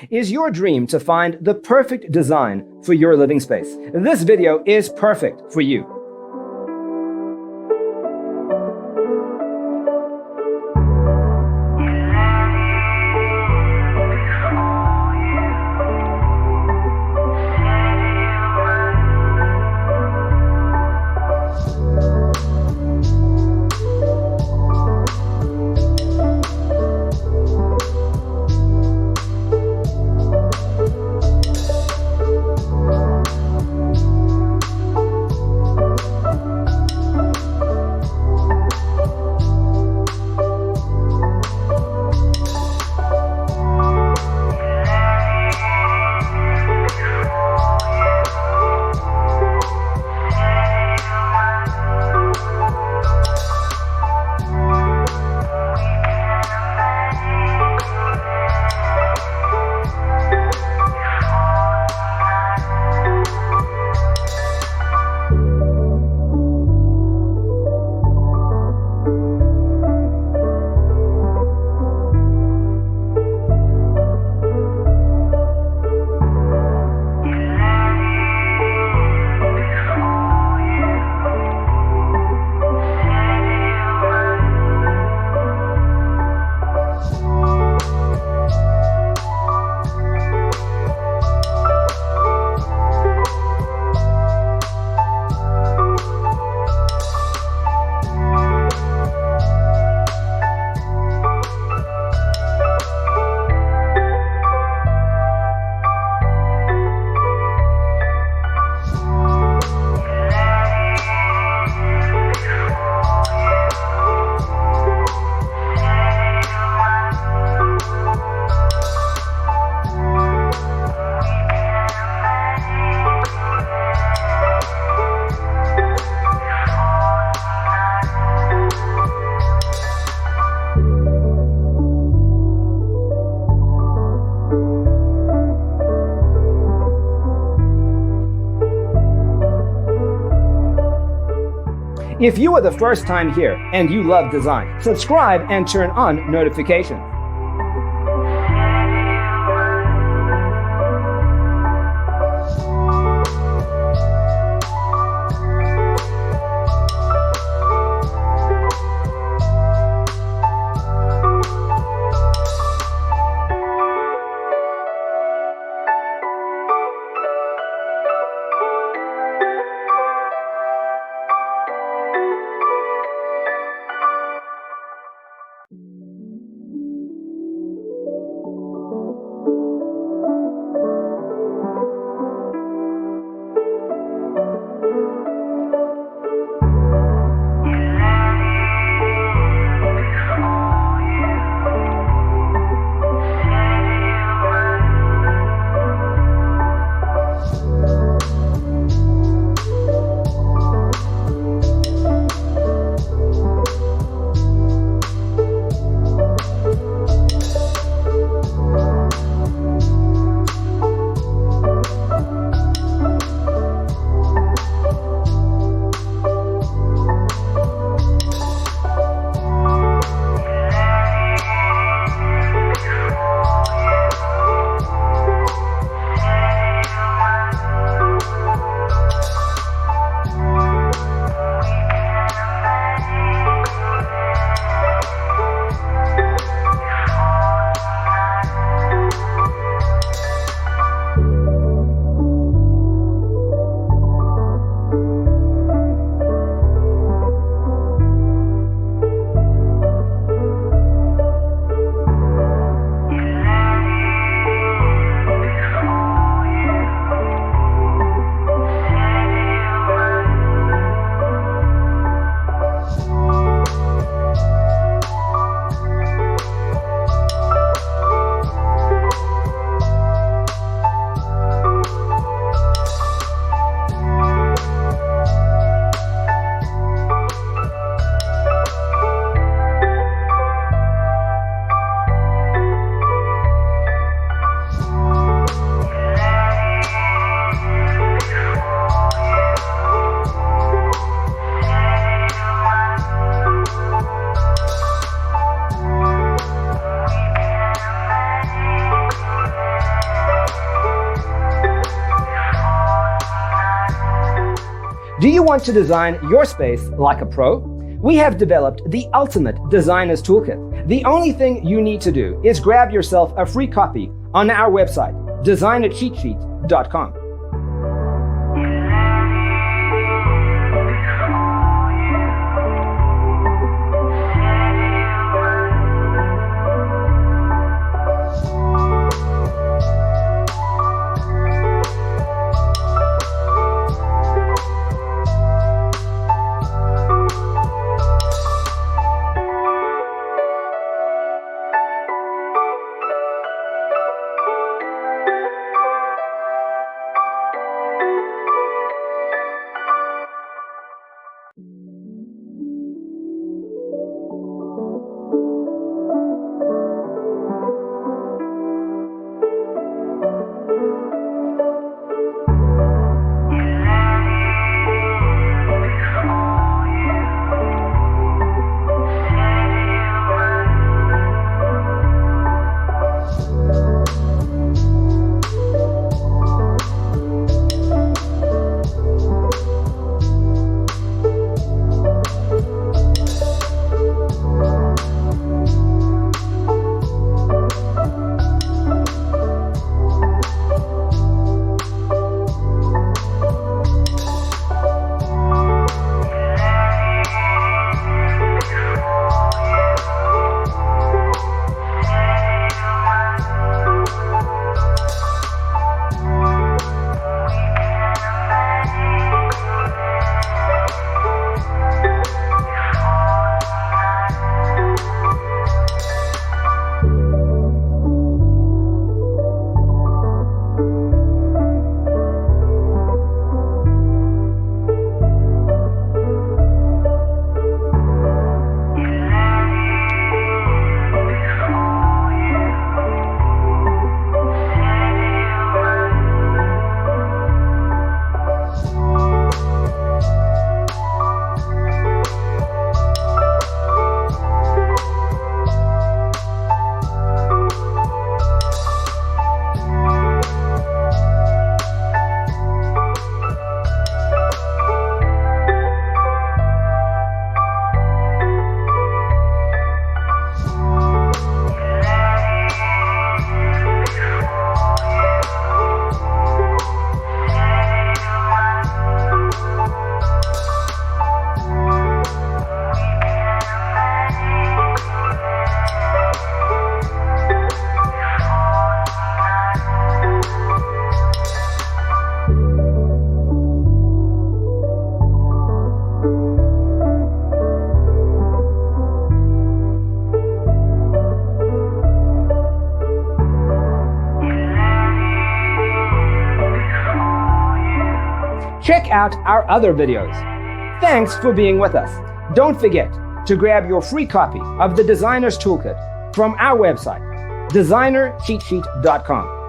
Is your dream to find the perfect design for your living space? This video is perfect for you. If you are the first time here and you love design, subscribe and turn on notifications. Do you want to design your space like a pro? We have developed the ultimate designer's toolkit. The only thing you need to do is grab yourself a free copy on our website, designercheatsheet.com. Check out our other videos. Thanks for being with us. Don't forget to grab your free copy of the Designer's Toolkit from our website, designercheatsheet.com.